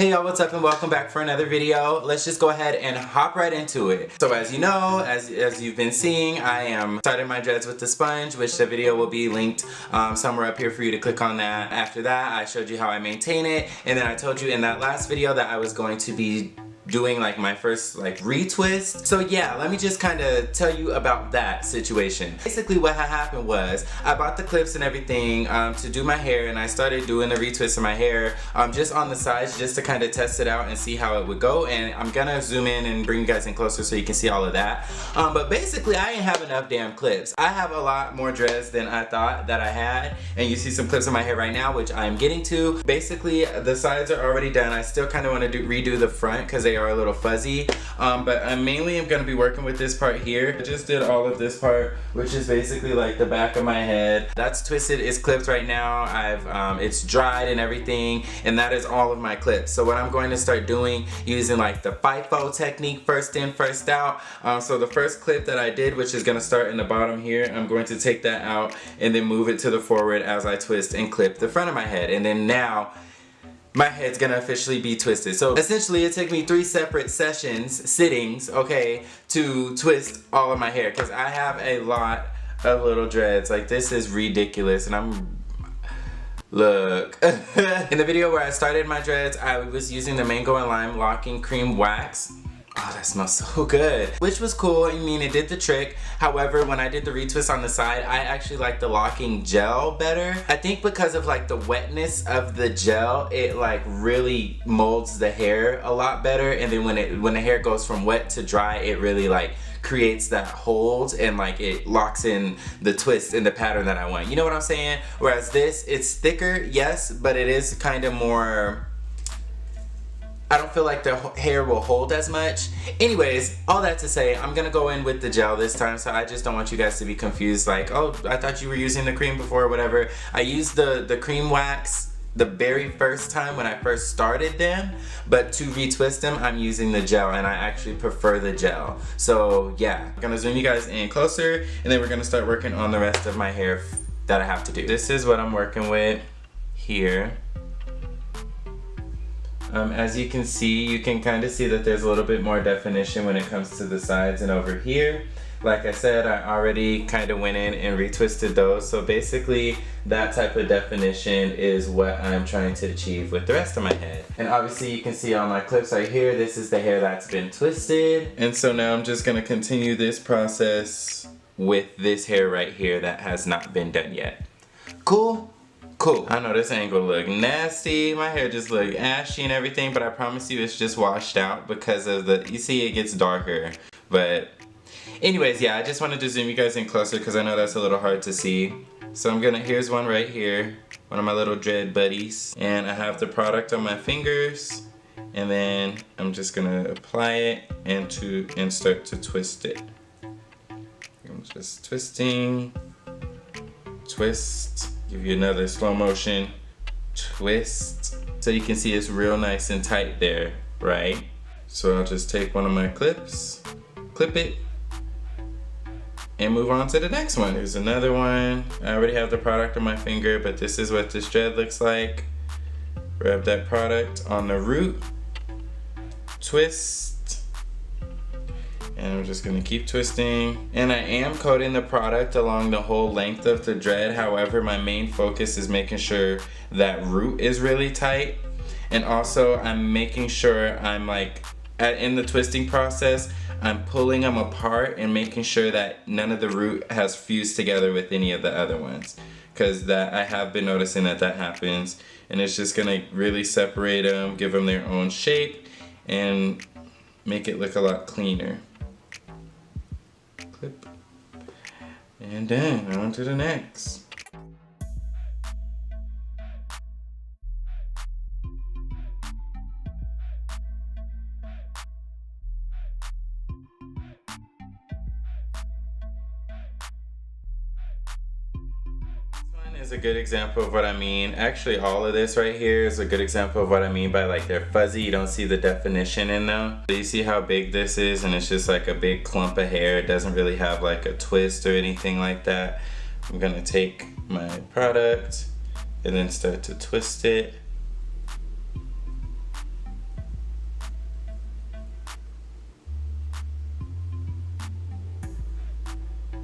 Hey y'all, what's up and welcome back for another video. Let's just go ahead and hop right into it. So as you know, as you've been seeing, I am starting my dreads with the sponge, which the video will be linked somewhere up here for you to click on that. After that, I showed you how I maintain it, and then I told you in that last video that I was going to be doing like my first like retwist. So yeah, let me just kind of tell you about that situation. Basically what had happened was I bought the clips and everything to do my hair, and I started doing the retwist of my hair just on the sides just to kind of test it out and see how it would go, and I'm gonna zoom in and bring you guys in closer so you can see all of that. But basically I didn't have enough damn clips. I have a lot more dreads than I thought that I had, and you see some clips in my hair right now, which I'm getting to. Basically the sides are already done. I still kind of want to redo the front because they are a little fuzzy, but I mainly am going to be working with this part here. I just did all of this part, which is basically like the back of my head. That's twisted, it's clipped right now. It's dried and everything, and that is all of my clips. So what I'm going to start doing, using like the FIFO technique, first in, first out. So the first clip that I did, which is going to start in the bottom here, I'm going to take that out and then move it to the forward as I twist and clip the front of my head. And then now my head's gonna officially be twisted. So essentially it took me 3 separate sittings, okay, to twist all of my hair, because I have a lot of little dreads. Like, this is ridiculous, and look. In the video where I started my dreads, I was using the mango and lime locking cream wax. Oh, that smells so good. Which was cool. I mean, it did the trick. However, when I did the retwist on the side, I actually like the locking gel better. I think because of like the wetness of the gel, it like really molds the hair a lot better. And then when the hair goes from wet to dry, it really like creates that hold, and like it locks in the twist in the pattern that I want. You know what I'm saying? Whereas this, it's thicker, yes, but it is kind of more, I don't feel like the hair will hold as much. Anyways, all that to say, I'm gonna go in with the gel this time, so I just don't want you guys to be confused like, oh, I thought you were using the cream before or whatever. I used the cream wax the very first time when I first started them, but to retwist them, I'm using the gel, and I actually prefer the gel. So yeah, I'm gonna zoom you guys in closer, and then we're gonna start working on the rest of my hair that I have to do. This is what I'm working with here. As you can see, you can kind of see that there's a little bit more definition when it comes to the sides and over here. Like I said, I already kind of went in and retwisted those. So basically, that type of definition is what I'm trying to achieve with the rest of my head. And obviously you can see on my clips right here, this is the hair that's been twisted. And so now I'm just gonna continue this process with this hair right here that has not been done yet. Cool? Cool. I know this ain't gonna look nasty. My hair just look ashy and everything, but I promise you it's just washed out because of you see it gets darker. But anyways, yeah, I just wanted to zoom you guys in closer because I know that's a little hard to see. So here's one right here, one of my little dread buddies. And I have the product on my fingers, and then I'm just gonna apply it and start to twist it. I'm just twisting, twist. Give you another slow motion twist. So you can see it's real nice and tight there, right? So I'll just take one of my clips, clip it, and move on to the next one. Here's another one. I already have the product on my finger, but this is what this dread looks like. Rub that product on the root, twist, and I'm just gonna keep twisting. And I am coating the product along the whole length of the dread. However, my main focus is making sure that root is really tight. And also I'm making sure I'm like, in the twisting process, I'm pulling them apart and making sure that none of the root has fused together with any of the other ones. Because I have been noticing that happens. And it's just gonna really separate them, give them their own shape, and make it look a lot cleaner. Clip, and then on to the next. Is a good example of what I mean. Actually, all of this right here is a good example of what I mean by like they're fuzzy. You don't see the definition in them. So you see how big this is, and it's just like a big clump of hair. It doesn't really have like a twist or anything like that. I'm gonna take my product and then start to twist it.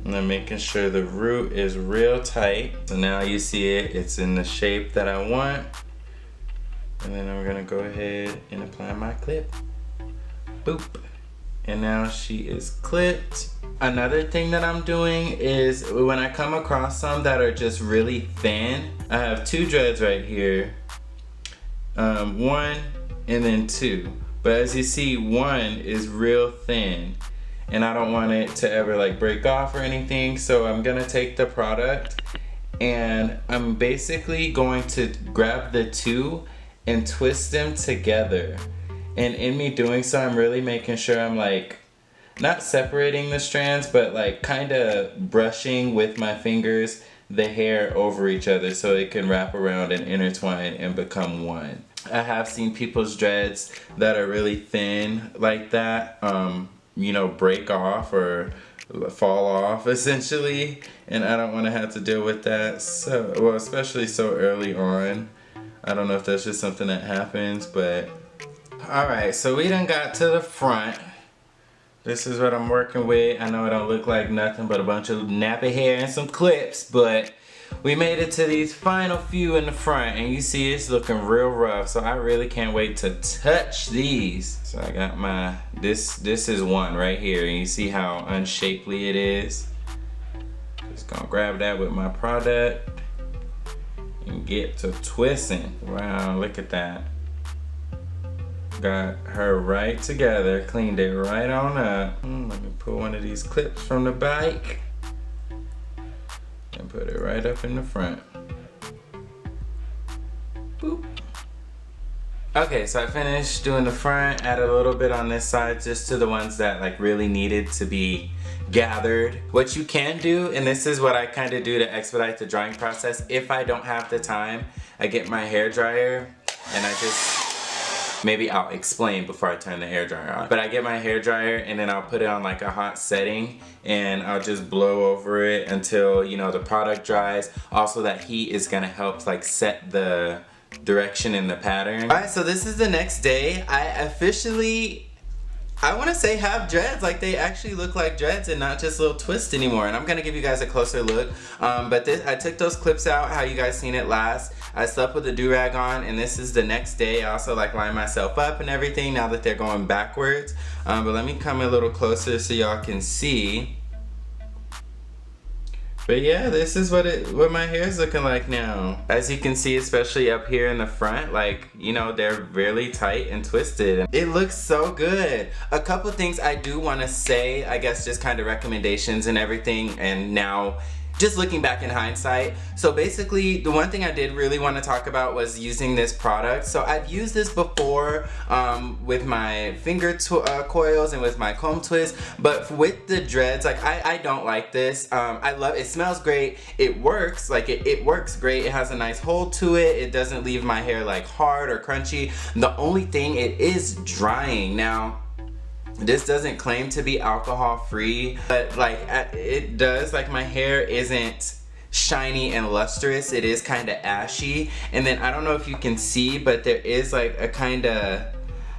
And then making sure the root is real tight. So now you see it's in the shape that I want. And then I'm gonna go ahead and apply my clip. Boop. And now she is clipped. Another thing that I'm doing is when I come across some that are just really thin, I have 2 dreads right here. 1 and then 2. But as you see, 1 is real thin and I don't want it to ever like break off or anything. So I'm gonna take the product and I'm basically going to grab the 2 and twist them together. And in me doing so, I'm really making sure I'm like, not separating the strands, but like kind of brushing with my fingers the hair over each other so it can wrap around and intertwine and become one. I have seen people's dreads that are really thin like that, you know, break off or fall off essentially, and I don't want to have to deal with that. So, well, especially so early on. I don't know if that's just something that happens, but alright, so we done got to the front. This is what I'm working with. I know it don't look like nothing but a bunch of nappy hair and some clips, but we made it to these final few in the front, and you see it's looking real rough, so I really can't wait to touch these. So I got my, this is one right here, and you see how unshapely it is. Just gonna grab that with my product and get to twisting. Wow, look at that. Got her right together, cleaned it right on up. Let me pull one of these clips from the bike and put it right up in the front. Boop. Okay, so I finished doing the front, added a little bit on this side just to the ones that like really needed to be gathered. What you can do, and this is what I kind of do to expedite the drying process, if I don't have the time, I get my hair dryer and I just, maybe I'll explain before I turn the hair dryer on. But I get my hair dryer and then I'll put it on like a hot setting and I'll just blow over it until, you know, the product dries. Also, that heat is gonna help like set the direction in the pattern. Alright, so this is the next day. I officially, I want to say have dreads. Like they actually look like dreads and not just little twists anymore. And I'm gonna give you guys a closer look. But I took those clips out, how you guys seen it last. I slept with a do-rag on, and this is the next day. I also like line myself up and everything now that they're going backwards. But let me come a little closer so y'all can see. But yeah, this is what my hair is looking like now. As you can see, especially up here in the front, like, you know, they're really tight and twisted. It looks so good. A couple things I do want to say, I guess just kind of recommendations and everything, and now just looking back in hindsight. So basically, the one thing I did really want to talk about was using this product. So I've used this before with my finger coils and with my comb twist, but with the dreads, like I don't like this. I love it. Smells great. It works. Like it works great. It has a nice hold to it. It doesn't leave my hair like hard or crunchy. The only thing, it is drying. Now, this doesn't claim to be alcohol free, but like it does, like my hair isn't shiny and lustrous. It is kind of ashy. And then I don't know if you can see, but there is like a kind of,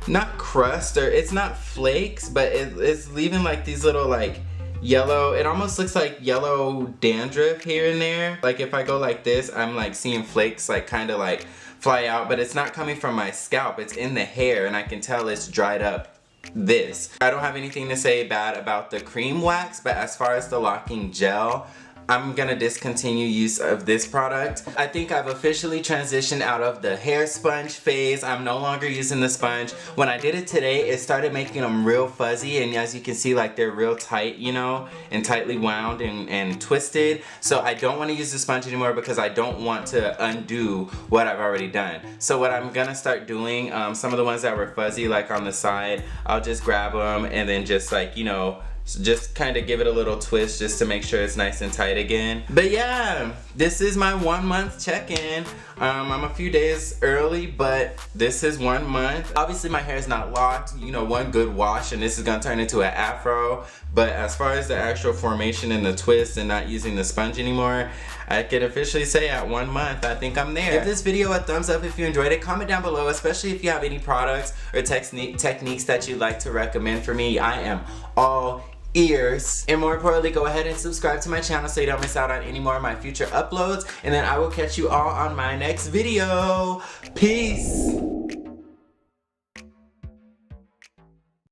not crust, or it's not flakes, but it's leaving like these little like yellow, it almost looks like yellow dandruff here and there. Like if I go like this, I'm like seeing flakes like kind of like fly out, but it's not coming from my scalp, it's in the hair, and I can tell it's dried up. This, I don't have anything to say bad about the cream wax, but as far as the locking gel, I'm gonna discontinue use of this product. I think I've officially transitioned out of the hair sponge phase. I'm no longer using the sponge. When I did it today, it started making them real fuzzy, and as you can see, like they're real tight, you know, and tightly wound and twisted. So I don't want to use the sponge anymore because I don't want to undo what I've already done. So what I'm gonna start doing, some of the ones that were fuzzy like on the side, I'll just grab them and then just like, you know, so just kind of give it a little twist just to make sure it's nice and tight again. But yeah, this is my 1 month check-in. I'm a few days early, but this is 1 month. Obviously my hair is not locked, you know, one good wash and this is gonna turn into an afro. But as far as the actual formation and the twist and not using the sponge anymore, I can officially say at 1 month, I think I'm there. Give this video a thumbs up if you enjoyed it. Comment down below, especially if you have any products or techniques that you'd like to recommend for me. I am all ears. And more importantly, go ahead and subscribe to my channel so you don't miss out on any more of my future uploads. And then I will catch you all on my next video. Peace.